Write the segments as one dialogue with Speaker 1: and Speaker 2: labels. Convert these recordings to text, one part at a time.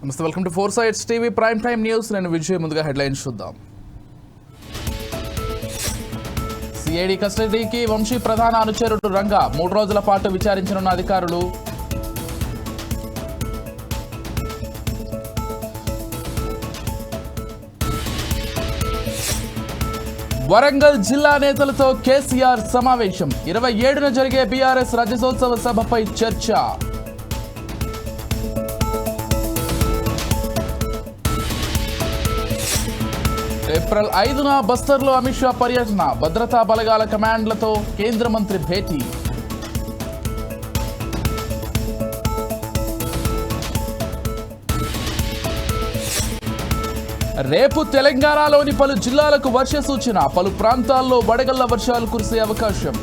Speaker 1: నమస్తే, welcome to 4 Sides TV prime time news. నేను విజయ్. ముందుగా హెడ్లైన్స్ చూద్దాం. సిఐడి కస్టడీకి వంశీ ప్రధాన అనుచరుడు రంగా 3 రోజుల పాటు విచారించనున్న అధికారులు. వరంగల్ జిల్లా నేతలతో కేసీఆర్ సమావేశం. 27న జరిగే బీఆర్ఎస్ రాజ్యోత్సవ సభపై చర్చ. ఏప్రిల్ 5న బస్తర్లో అమిత్ షా పర్యటన. భద్రతా బలగాల కమాండ్లతో కేంద్ర మంత్రి భేటీ. రేపు తెలంగాణలోని పలు జిల్లాలకు వర్ష సూచన. పలు ప్రాంతాల్లో వడగళ్ల వర్షాలు కురిసే అవకాశం.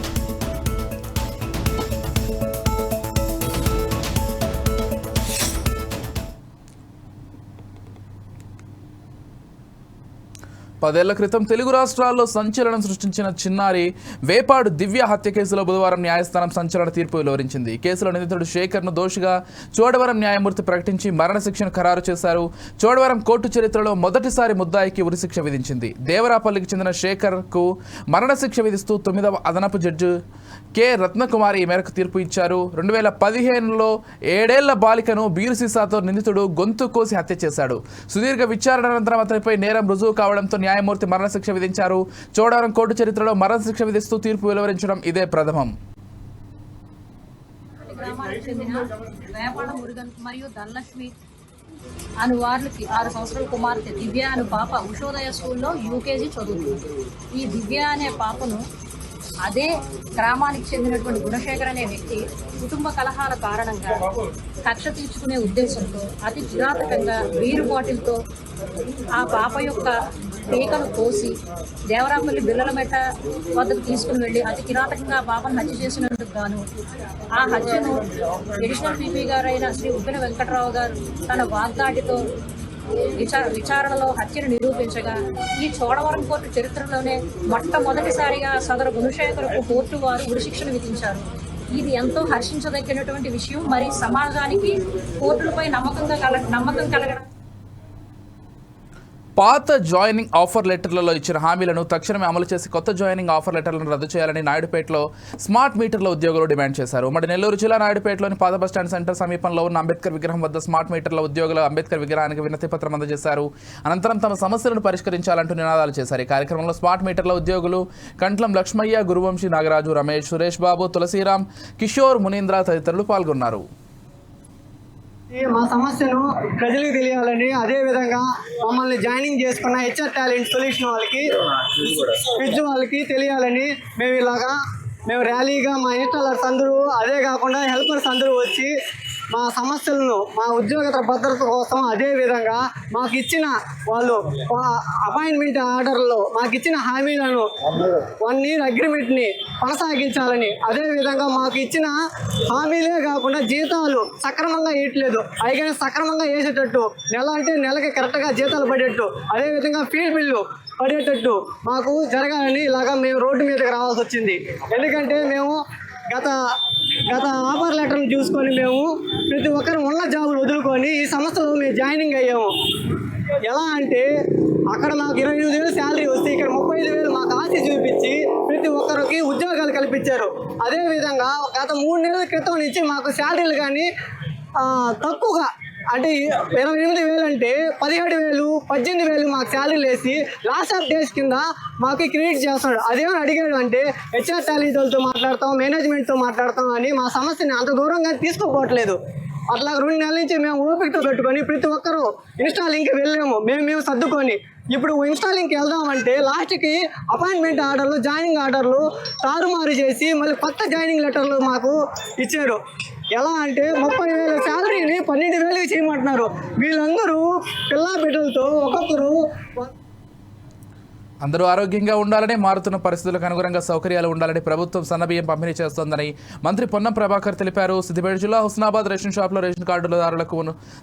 Speaker 1: పదేళ్ల క్రితం తెలుగు రాష్ట్రాల్లో సంచలనం సృష్టించిన చిన్నారి వేపాడు దివ్య హత్య కేసులో బుధవారం న్యాయస్థానం సంచలన తీర్పు వెలువరించింది. కేసులో నిందితుడు శేఖర్ను దోషిగా చోడవరం న్యాయమూర్తి ప్రకటించి మరణశిక్షను ఖరారు చేశారు. చోడవరం కోర్టు చరిత్రలో మొదటిసారి ముద్దాయికి ఉరిశిక్ష విధించింది. దేవరాపల్లికి చెందిన శేఖర్కు మరణశిక్ష విధిస్తూ 9వ అదనపు జడ్జి కె రత్నకుమారి ఈ మేరకు తీర్పు ఇచ్చారు. 2015లో 7 ఏళ్ల బాలికను బీరు సీసాతో నిందితుడు గొంతు కోసి హత్య చేశాడు. సుదీర్ఘ విచారణ అనంతరం అతనిపై నేరం రుజువు కావడంతో న్యాయమూర్తి మరణశిక్ష విధించారు. చోడవరం కోర్టు చరిత్రలో మరణశిక్ష విధిస్తూ తీర్పు వెలువరించడం ఇదే ప్రథమం.
Speaker 2: అను వారికి 6 సంవత్సరాల కుమార్తె దివ్య అను పాప ఉషోదయ స్కూల్లో యూకేజీ చదువుతుంది. ఈ దివ్య అనే పాపను అదే గ్రామానికి చెందినటువంటి గుణశేఖర్ అనే వ్యక్తి కుటుంబ కలహాల కారణంగా కక్ష తీర్చుకునే ఉద్దేశంతో అతి కిరాతకంగా బీరు బాటిల్తో ఆ పాప యొక్క పీకను కోసి దేవరాపల్లి బిల్లలమెట్ట వద్దకు తీసుకుని వెళ్ళి అతి కిరాతకంగా ఆ పాపను హత్య చేసినందుకు గాను ఆ హత్యను అడిషనల్ పీపీ గారైన శ్రీ ఉప్పిన వెంకటరావు గారు తన వాగ్దాటితో విచారణలో హత్యను నిరూపించగా ఈ చోడవరం కోర్టు చరిత్రలోనే మొట్టమొదటిసారిగా సదరు గుణశేఖర్కు కోర్టు వారు ఉరిశిక్షను విధించారు. ఇది ఎంతో హర్షించదగినటువంటి విషయం. మరి సమాజానికి కోర్టులపై నమ్మకం కలగడం.
Speaker 1: పాత జాయినింగ్ ఆఫర్ లెటర్లలో ఇచ్చిన హామీలను తక్షణమే అమలు చేసి కొత్త జాయినింగ్ ఆఫర్ లెటర్లను రద్దు చేయాలని నాయుడుపేటలో స్మార్ట్ మీటర్ల ఉద్యోగులు డిమాండ్ చేశారు. మరి నెల్లూరు జిల్లా నాయుడుపేటలోని పాత బస్టాండ్ సెంటర్ సమీపంలో ఉన్న అంబేద్కర్ విగ్రహం వద్ద స్మార్ట్ మీటర్ల ఉద్యోగులు అంబేద్కర్ విగ్రహానికి వినతి పత్రం అందజేశారు. అనంతరం తమ సమస్యలను పరిష్కరించాలంటూ నినాదాలు చేశారు. ఈ కార్యక్రమంలో స్మార్ట్ మీటర్ల ఉద్యోగులు కంట్లం లక్ష్మయ్య, గురువంశీ, నాగరాజు, రమేష్, సురేష్ బాబు, తులసీరామ్, కిషోర్, మునీంద్ర తదితరులు పాల్గొన్నారు.
Speaker 3: మా సమస్యను ప్రజలకు తెలియాలని, అదేవిధంగా మమ్మల్ని జాయినింగ్ చేసుకున్న హెచ్ఆర్ టాలెంట్ సొల్యూషన్ వాళ్ళకి తెలియాలని మేము ర్యాలీగా మా ఇన్స్టాలర్స్ అందరూ, అదే కాకుండా హెల్పర్స్ అందరూ వచ్చి మా సమస్యలను, మా ఉద్యోగ భద్రత కోసం, అదేవిధంగా మాకు ఇచ్చిన వాళ్ళు అపాయింట్మెంట్ ఆర్డర్లో మాకు ఇచ్చిన హామీలను 1 year అగ్రిమెంట్ని కొనసాగించాలని, అదేవిధంగా మాకు ఇచ్చిన హామీలే కాకుండా జీతాలు సక్రమంగా వేయట్లేదు, అయినా సక్రమంగా వేసేటట్టు, నెల అంటే నెలకి కరెక్ట్గా జీతాలు పడేట్టు, అదేవిధంగా ఫీల్డ్ బిల్లు పడేటట్టు మాకు జరగాలని ఇలాగా మేము రోడ్డు మీదకి రావాల్సి వచ్చింది. ఎందుకంటే మేము గత ఆఫర్ లెటర్ని చూసుకొని మేము ప్రతి ఒక్కరు ఉన్న జాబులు వదులుకొని ఈ సంస్థలో మేము జాయినింగ్ అయ్యాము. ఎలా అంటే అక్కడ మాకు 28,000 శాలరీ వస్తే ఇక్కడ 35,000 మాకు ఆశ చూపించి ప్రతి ఒక్కరికి ఉద్యోగాలు కల్పించారు. అదేవిధంగా గత 3 నెలల క్రితం నుంచి మాకు శాలరీలు కానీ తక్కువగా, అంటే 28,000 అంటే 17,000, 18,000 మాకు శాలరీలు వేసి లాస్ట్ ఆఫ్ డేస్ కింద మాకు క్రియేట్ చేస్తున్నాడు. అదేమని అడిగాడు అంటే హెచ్ఆర్ టాలెంట్ వాళ్ళతో మాట్లాడతాం, మేనేజ్మెంట్తో మాట్లాడతాం అని మా సమస్యని అంత దూరంగా తీసుకోపోవట్లేదు. అట్లా 2 నెలల నుంచి మేము ఓపికతో పెట్టుకొని ప్రతి ఒక్కరూ ఇన్స్టాలింగ్కి వెళ్ళాము. మేము సర్దుకొని ఇప్పుడు ఇన్స్టాలింగ్కి వెళ్దామంటే లాస్ట్కి అపాయింట్మెంట్ ఆర్డర్లు, జాయినింగ్ ఆర్డర్లు తారుమారు చేసి మళ్ళీ కొత్త జాయినింగ్ లెటర్లు మాకు ఇచ్చారు. ఎలా అంటే 30,000 శాలరీని 12,000 చేయమంటున్నారు. వీళ్ళందరూ పిల్లా బిడ్డలతో ఒక్కొక్కరు
Speaker 1: అందరూ ఆరోగ్యంగా ఉండాలని, మారుతున్న పరిస్థితులకు అనుగుణంగా సౌకర్యాలు ఉండాలని ప్రభుత్వం సన్నబియ్యం పంపిణీ చేస్తోందని మంత్రి పొన్నం ప్రభాకర్ తెలిపారు. సిద్దిపేట జిల్లా హుస్నాబాద్ రేషన్ షాప్లో రేషన్ కార్డుదారులకు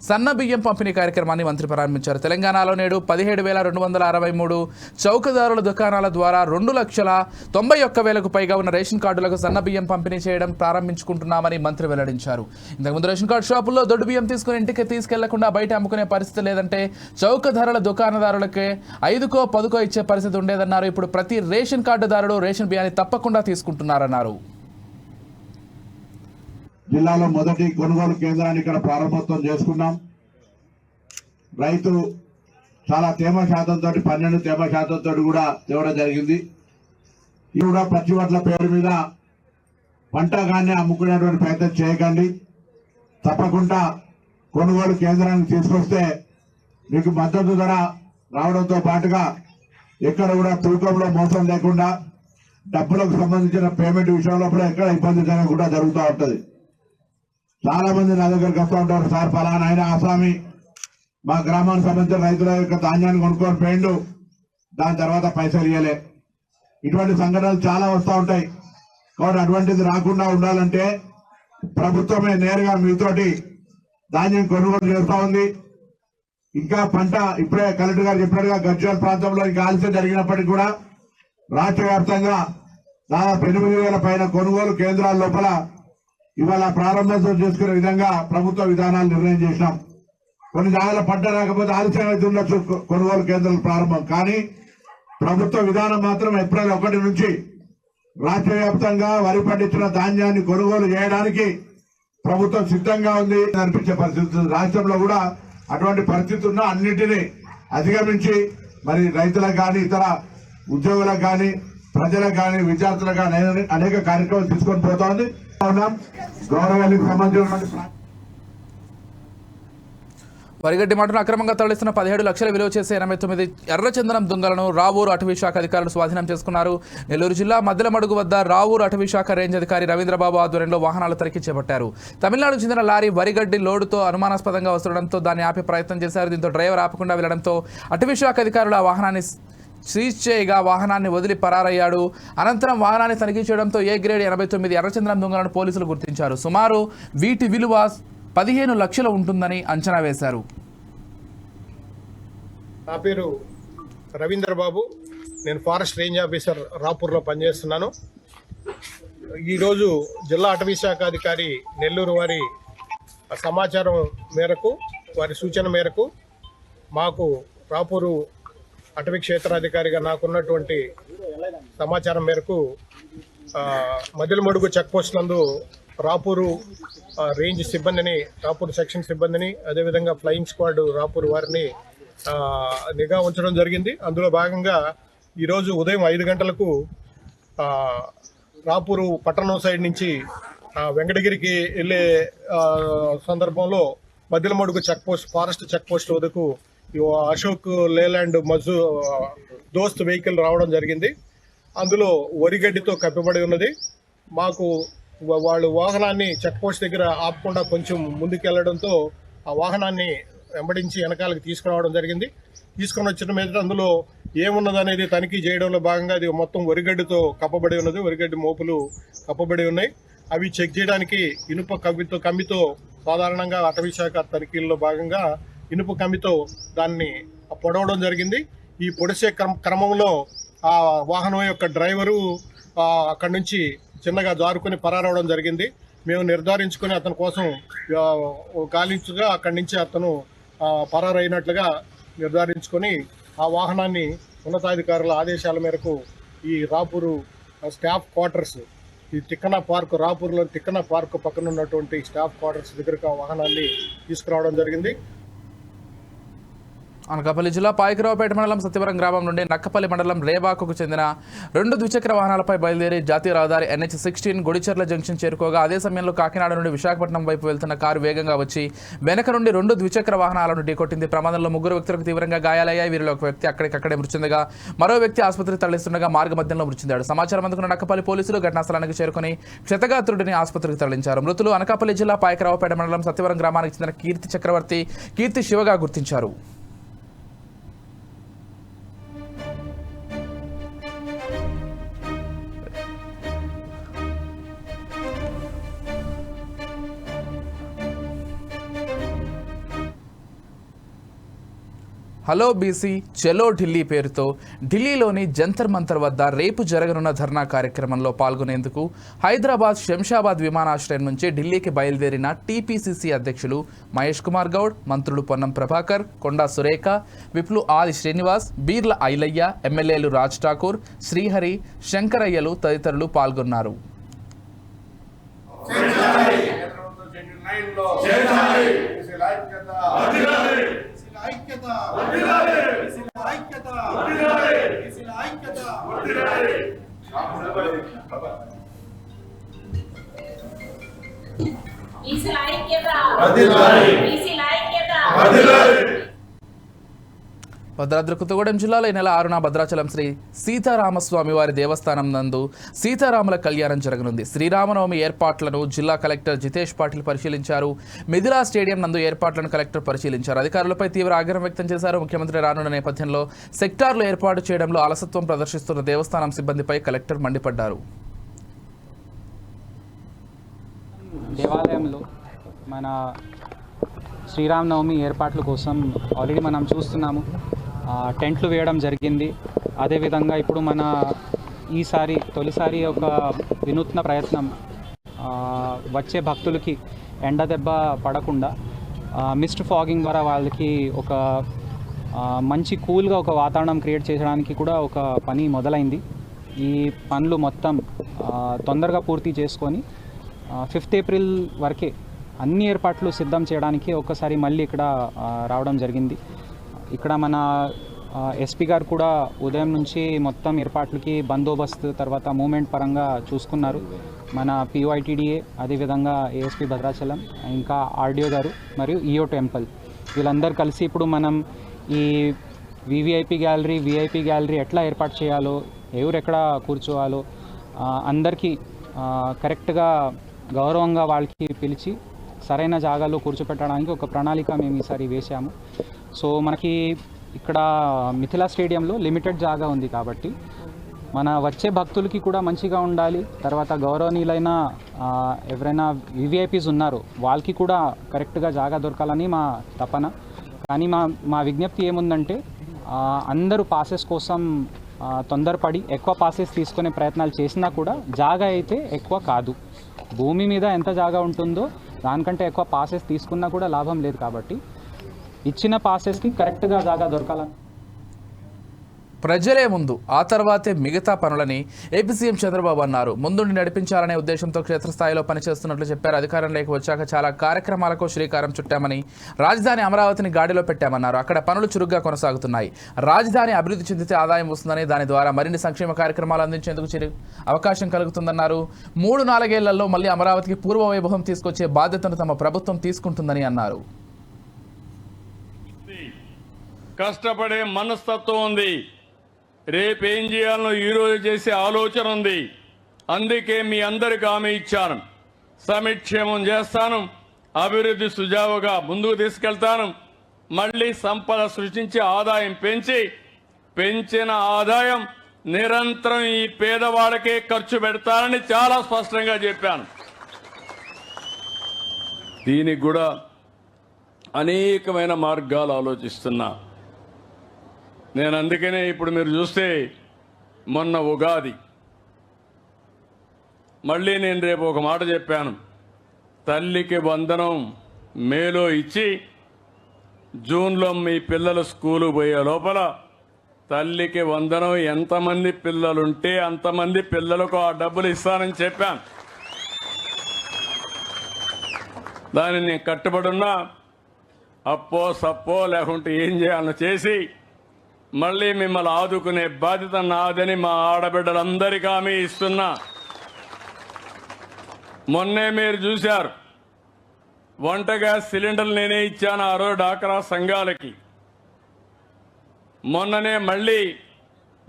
Speaker 1: సన్నబియ్యం పంపిణీ కార్యక్రమాన్ని మంత్రి ప్రారంభించారు. తెలంగాణలో నేడు 17,263 చౌకదారుల దుకాణాల ద్వారా 2,91,000కు పైగా ఉన్న రేషన్ కార్డులకు సన్నబియ్యం పంపిణీ చేయడం ప్రారంభించుకుంటున్నామని మంత్రి వెల్లడించారు. ఇంతకుముందు రేషన్ కార్డు షాపుల్లో దొడ్డు బియ్యం తీసుకుని ఇంటికి తీసుకెళ్లకుండా బయట అమ్ముకునే పరిస్థితి లేదంటే చౌకధరల దుకాణదారులకే 5కో 10కో ఇచ్చే పరిస్థితి ఉండేదన్నారు. ఇప్పుడు ప్రతి రేషన్ కార్డుదారుడు రేషన్ బియ్యాన్ని తప్పకుండా తీసుకుంటున్నారన్నారు.
Speaker 4: జిల్లాలో మొదటి కొనుగోలు కేంద్రాన్ని ఇక్కడ ప్రారంభోత్సవం చేసుకున్నాం. రైతు చాలా తేమ శాతంతో 12 తేమ శాతంతో కూడా తేవడం జరిగింది. ఇది కూడా పచ్చి వడ్ల పేరు మీద పంటగానే అమ్ముకునేటువంటి ప్రయత్నం చేయకండి. తప్పకుండా కొనుగోలు కేంద్రానికి తీసుకొస్తే మీకు మద్దతు ధర రావడంతో పాటుగా ఎక్కడ కూడా తూకంలో మోసం లేకుండా డబ్బులకు సంబంధించిన పేమెంట్ విషయంలో కూడా ఎక్కడ ఇబ్బంది జరగకుండా జరుగుతూ ఉంటుంది. చాలా మంది నా దగ్గరికి వస్తూ ఉంటారు, సార్ ఫలానా ఆయన ఆసామి మా గ్రామానికి సంబంధించిన రైతుల యొక్క ధాన్యాన్ని కొనుక్కొని పోయిండు, దాని తర్వాత పైసలు ఇవ్వలే. ఇటువంటి సంఘటనలు చాలా వస్తూ ఉంటాయి. కాబట్టి అటువంటిది రాకుండా ఉండాలంటే ప్రభుత్వమే నేరుగా మీతోటి ధాన్యం కొనుగోలు చేస్తూ ఉంది. ఇంకా పంట ఇప్పుడే కలెక్టర్ గారు చెప్పినట్టుగా గజ్వేల్ ప్రాంతంలో ఇంకా ఆలస్యం జరిగినప్పటికీ కూడా రాష్ట్ర వ్యాప్తంగా దాదాపు 8,000 పైన కొనుగోలు కేంద్రాల లోపల ఇవాళ ప్రారంభోత్సవం చేసుకునే విధంగా ప్రభుత్వ విధానాలు నిర్ణయం చేసినాం. కొన్ని జాగాల పంట రాకపోతే ఆలస్యం అయితే ఉండొచ్చు కొనుగోలు కేంద్రాలు ప్రారంభం, కానీ ప్రభుత్వ విధానం మాత్రం ఏప్రిల్ 1 నుంచి రాష్ట్ర వ్యాప్తంగా వరి పండించిన ధాన్యాన్ని కొనుగోలు చేయడానికి ప్రభుత్వం సిద్ధంగా ఉంది అనిపించే పరిస్థితి. రాష్ట్రంలో కూడా అటువంటి పరిస్థితి ఉన్న అన్నింటినీ అధిగమించి మరి రైతులకు కానీ ఇతర ఉద్యోగులకు కానీ ప్రజలకు కానీ విద్యార్థులకు కానీ అనేక కార్యక్రమాలు తీసుకొని పోతా ఉంది. గౌరవానికి సంబంధించిన
Speaker 1: వరిగడ్డి మంటను అక్రమంగా తరలిస్తున్న 17 లక్షల విలువ చేసే 89 ఎర్రచందనం దుంగలను రావూరు అటవీ శాఖ అధికారులు స్వాధీనం చేసుకున్నారు. నెల్లూరు జిల్లా మద్దెలమడుగు వద్ద రావూరు అటవీ శాఖ రేంజ్ అధికారి రవీంద్రబాబు ఆధ్వర్యంలో వాహనాల తనిఖీ చేపట్టారు. తమిళనాడుకు చెందిన లారీ వరిగడ్డి లోడుతో అనుమానాస్పదంగా వస్తుండడంతో దాన్ని ఆపే ప్రయత్నం చేశారు. దీంతో డ్రైవర్ ఆపకుండా వెళ్లడంతో అటవీ శాఖ అధికారులు ఆ వాహనాన్ని సీజ్ చేయగా వాహనాన్ని వదిలి పరారయ్యాడు. అనంతరం వాహనాన్ని తనిఖీ చేయడంతో ఏ గ్రేడ్ 89 ఎర్రచందనం దుంగలను పోలీసులు గుర్తించారు. సుమారు వీటి విలువ 15 లక్షలు ఉంటుందని అంచనా వేశారు.
Speaker 5: నా పేరు రవీంద్రబాబు, నేను ఫారెస్ట్ రేంజ్ ఆఫీసర్ రాపూర్లో పనిచేస్తున్నాను. ఈరోజు జిల్లా అటవీ శాఖ అధికారి నెల్లూరు వారి సమాచారం మేరకు, వారి సూచన మేరకు మాకు రాపూరు అటవీ క్షేత్రాధికారిగా నాకున్నటువంటి సమాచారం మేరకు మదిలమడుగు చెక్పోస్ట్ నందు రాపూరు రేంజ్ సిబ్బందిని, రాపూర్ సెక్షన్ సిబ్బందిని, అదేవిధంగా ఫ్లయింగ్ స్క్వాడ్ రాపూర్ వారిని నిఘా ఉంచడం జరిగింది. అందులో భాగంగా ఈరోజు ఉదయం 5 గంటలకు రాపూరు పట్టణం సైడ్ నుంచి వెంకటగిరికి వెళ్ళే సందర్భంలో మదిలమడుగు చెక్పోస్ట్, ఫారెస్ట్ చెక్పోస్ట్ వద్దకు అశోక్ లేలాండ్ దోస్త్ వెహికల్ రావడం జరిగింది. అందులో వరిగడ్డితో కప్పిబడి ఉన్నది. మాకు వాళ్ళు వాహనాన్ని చెక్ పోస్ట్ దగ్గర ఆపకుండా కొంచెం ముందుకెళ్లడంతో ఆ వాహనాన్ని వెంబడించి వెనకాలకి తీసుకురావడం జరిగింది. తీసుకొని వచ్చిన మీద అందులో ఏమున్నదనేది తనిఖీ చేయడంలో భాగంగా అది మొత్తం వరిగడ్డితో కప్పబడి ఉన్నది. వరిగడ్డి మోపులు కప్పబడి ఉన్నాయి. అవి చెక్ చేయడానికి ఇనుప కమ్మితో సాధారణంగా అటవీ శాఖ తనిఖీల్లో భాగంగా ఇనుప కమ్మితో దాన్ని పొడవడం జరిగింది. ఈ పొడిసే క్రమంలో ఆ వాహనం యొక్క డ్రైవరు అక్కడి నుంచి చిన్నగా జారుకొని పరారవడం జరిగింది. మేము నిర్ధారించుకొని అతని కోసం గాలించగా అక్కడి నుంచి అతను పరారైనట్లుగా నిర్ధారించుకొని ఆ వాహనాన్ని ఉన్నతాధికారుల ఆదేశాల మేరకు ఈ రాపూరు స్టాఫ్ క్వార్టర్స్, ఈ తిక్కన పార్క్, రాపూర్లో తిక్కన పార్క్ పక్కన ఉన్నటువంటి స్టాఫ్ క్వార్టర్స్ దగ్గరకు ఆ వాహనాన్ని తీసుకురావడం జరిగింది.
Speaker 1: అనకాపల్లి జిల్లా పాయకరావుపేట మండలం సత్యవరం గ్రామం నుండి నక్కపల్లి మండలం రేబాకుకు చెందిన 2 ద్విచక్ర వాహనాలపై బయలుదేరి జాతీయ రహదారి NH-16 గుడిచెర్ల జంక్షన్ చేరుకోగా అదే సమయంలో కాకినాడ నుండి విశాఖపట్నం వైపు వెళ్తున్న కారు వేగంగా వచ్చి వెనక నుండి 2 ద్విచక్ర వాహనాలను ఢీకొట్టింది. ప్రమాదంలో 3 వ్యక్తులకు తీవ్రంగా గాయాలయ్యాయి. వీరిలో ఒక వ్యక్తి అక్కడికక్కడే మృతి చెందగా మరో వ్యక్తి ఆసుపత్రికి తరలిస్తుండగా మార్గ మధ్యంలో మృతి చెందాడు. సమాచారం అందుకున్న నక్కపల్లి పోలీసులు ఘటనా స్థలానికి చేరుకుని క్షతగాత్రుడిని ఆసుపత్రికి తరలించారు. మృతులు అనకాపల్లి జిల్లా పాయకరావుపేట మండలం సత్యవరం గ్రామానికి చెందిన కీర్తి చక్రవర్తి, కీర్తి శివగా గుర్తించారు. హలో బీసీ చలో ఢిల్లీ పేరుతో ఢిల్లీలోని జంతర్ మంతర్ వద్ద రేపు జరగనున్న ధర్నా కార్యక్రమంలో పాల్గొనేందుకు హైదరాబాద్ శంషాబాద్ విమానాశ్రయం నుంచి ఢిల్లీకి బయలుదేరిన టీపీసీసీ అధ్యక్షులు మహేష్ కుమార్ గౌడ్, మంత్రులు పొన్నం ప్రభాకర్, కొండా సురేఖ, విప్లు ఆది శ్రీనివాస్, బీర్ల ఐలయ్య, ఎమ్మెల్యేలు రాజ్ ఠాకూర్, శ్రీహరి, శంకరయ్యలు తదితరులు పాల్గొన్నారు. భద్రాద్రి కొత్తగూడెం జిల్లాలో ఈ నెల 6న భద్రాచలం శ్రీ సీతారామస్వామి వారి దేవస్థానం నందు సీతారాముల కళ్యాణం జరగనుంది. శ్రీరామనవమి ఏర్పాట్లను జిల్లా కలెక్టర్ జితేష్ పాటిల్ పరిశీలించారు. మిథిలా స్టేడియం నందు ఏర్పాట్లను కలెక్టర్ పరిశీలించారు. అధికారులపై తీవ్ర ఆగ్రహం వ్యక్తం చేశారు. ముఖ్యమంత్రి రానున్న నేపథ్యంలో సెక్టార్లు ఏర్పాటు చేయడంలో అలసత్వం ప్రదర్శిస్తున్న దేవస్థానం సిబ్బందిపై కలెక్టర్ మండిపడ్డారు.
Speaker 6: దేవాలయంలో మన శ్రీరామనవమి ఏర్పాట్ల కోసం ఆల్రెడీ మనం చూస్తున్నాము. టెంట్లు వేయడం జరిగింది. అదేవిధంగా ఇప్పుడు మన తొలిసారి ఒక వినూత్న ప్రయత్నం, వచ్చే భక్తులకి ఎండ దెబ్బ పడకుండా మిస్ట్ ఫాగింగ్ ద్వారా వాళ్ళకి ఒక మంచి కూల్గా ఒక వాతావరణం క్రియేట్ చేయడానికి కూడా ఒక పని మొదలైంది. ఈ పనులు మొత్తం తొందరగా పూర్తి చేసుకొని 5th ఏప్రిల్ వరకే అన్ని ఏర్పాట్లు సిద్ధం చేయడానికి ఒక్కసారి మళ్ళీ ఇక్కడ రావడం జరిగింది. ఇక్కడ మన ఎస్పీ గారు కూడా ఉదయం నుంచి మొత్తం ఏర్పాట్లకి బందోబస్తు తర్వాత మూమెంట్ పరంగా చూసుకున్నారు. మన పిఓఐటీడీఏ, అదేవిధంగా ఏఎస్పీ భద్రాచలం, ఇంకా ఆర్డీఓ గారు మరియు ఈఓ టెంపుల్ వీళ్ళందరూ కలిసి ఇప్పుడు మనం ఈ వివిఐపి గ్యాలరీ ఎట్లా ఏర్పాటు చేయాలో, ఎవరు ఎక్కడ కూర్చోవాలో అందరికీ కరెక్ట్గా గౌరవంగా వాళ్ళకి పిలిచి సరైన జాగాలో కూర్చోపెట్టడానికి ఒక ప్రణాళిక మేము ఈసారి వేశాము. సో మనకి ఇక్కడ మిథిలా స్టేడియంలో లిమిటెడ్ జాగా ఉంది కాబట్టి మన వచ్చే భక్తులకి కూడా మంచిగా ఉండాలి. తర్వాత గౌరవనీయులైన ఎవరైనా వివిఐపీస్ ఉన్నారో వాళ్ళకి కూడా కరెక్ట్గా జాగా దొరకాలని మా తపన. కానీ మా విజ్ఞప్తి ఏముందంటే అందరూ పాసెస్ కోసం తొందరపడి ఎక్కువ పాసెస్ తీసుకునే ప్రయత్నాలు చేసినా కూడా జాగా అయితే ఎక్కువ కాదు. భూమి మీద ఎంత జాగా ఉంటుందో దానికంటే ఎక్కువ పాసెస్ తీసుకున్నా కూడా లాభం లేదు. కాబట్టి ఇచ్చిన పాసెస్కి కరెక్ట్గా జాగా దొరకాలని
Speaker 1: ప్రజలే ముందు, ఆ తర్వాతే మిగతా పనులని ఏపీ సీఎం చంద్రబాబు అన్నారు. ముందుండి నడిపించాలనే ఉద్దేశంతో క్షేత్రస్థాయిలో పనిచేస్తున్నట్లు చెప్పారు. అధికారంలోకి వచ్చాక చాలా కార్యక్రమాలకు శ్రీకారం చుట్టామని, రాజధాని అమరావతిని గాడిలో పెట్టామన్నారు. అక్కడ పనులు చురుగ్గా కొనసాగుతున్నాయి. రాజధాని అభివృద్ధి చెందితే ఆదాయం వస్తుందని, దాని ద్వారా మరిన్ని సంక్షేమ కార్యక్రమాలు అందించేందుకు అవకాశం కలుగుతుందన్నారు. 3-4 ఏళ్లలో మళ్ళీ అమరావతికి పూర్వ వైభవం తీసుకొచ్చే బాధ్యతను తమ ప్రభుత్వం తీసుకుంటుందని అన్నారు.
Speaker 7: కష్టపడే మనస్తత్వం ఉంది. రేపేం చేయాలనో ఈరోజు చేసే ఆలోచన ఉంది. అందుకే మీ అందరికి హామీ ఇచ్చాను. సమిక్షేమం చేస్తాను, అభివృద్ధి సుజావుగా ముందుకు తీసుకెళ్తాను. మళ్ళీ సంపద సృష్టించి ఆదాయం పెంచిన ఆదాయం నిరంతరం ఈ పేదవాళ్ళకే ఖర్చు పెడతానని చాలా స్పష్టంగా చెప్పాను. దీనికి కూడా అనేకమైన మార్గాలు ఆలోచిస్తున్నా. నేను అందుకనే ఇప్పుడు మీరు చూస్తే మొన్న ఉగాది, మళ్ళీ నేను రేపు ఒక మాట చెప్పాను. తల్లికి వందనం మేలో ఇచ్చి జూన్లో మీ పిల్లలు స్కూలు పోయే లోపల తల్లికి వందనం ఎంతమంది పిల్లలుంటే అంతమంది పిల్లలకు ఆ డబ్బులు ఇస్తానని చెప్పాను. దాన్ని నేను కట్టుబడున్నా. అప్పో సప్పో లేకుంటే ఏం చేయాలో చేసి మళ్ళీ మిమ్మల్ని ఆదుకునే బాధ్యత నాదని మా ఆడబిడ్డలందరికీ హామీ ఇస్తున్నా. మొన్నే మీరు చూశారు, వంట గ్యాస్ సిలిండర్లు నేనే ఇచ్చాను ఆ రోజు డాక్రా సంఘాలకి. మొన్ననే మళ్ళీ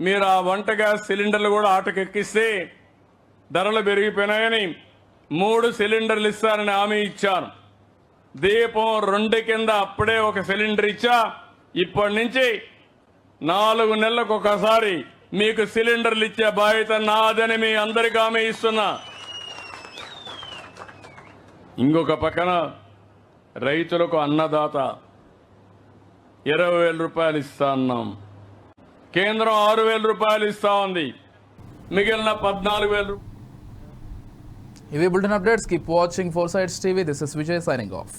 Speaker 7: మీరు ఆ వంట గ్యాస్ సిలిండర్లు కూడా ఆటకెక్కిస్తే ధరలు పెరిగిపోయినాయని 3 సిలిండర్లు ఇస్తారని హామీ ఇచ్చాను. దీపం 2 కింద అప్పుడే ఒక సిలిండర్ ఇచ్చా. ఇప్పటి నుంచి 4 నెలలకు ఒకసారి మీకు సిలిండర్లు ఇచ్చే బాధ్యత నాదని మీ అందరికీ హామీ ఇస్తున్నా. ఇంకొక పక్కన రైతులకు అన్నదాత 20,000 రూపాయలు ఇస్తా అన్నాం. కేంద్రం 6,000 రూపాయలు ఇస్తా ఉంది. మిగిలిన 14,000
Speaker 1: ఇవి bulletin updates. Keep watching 4 Sides TV. This is Vijay signing off.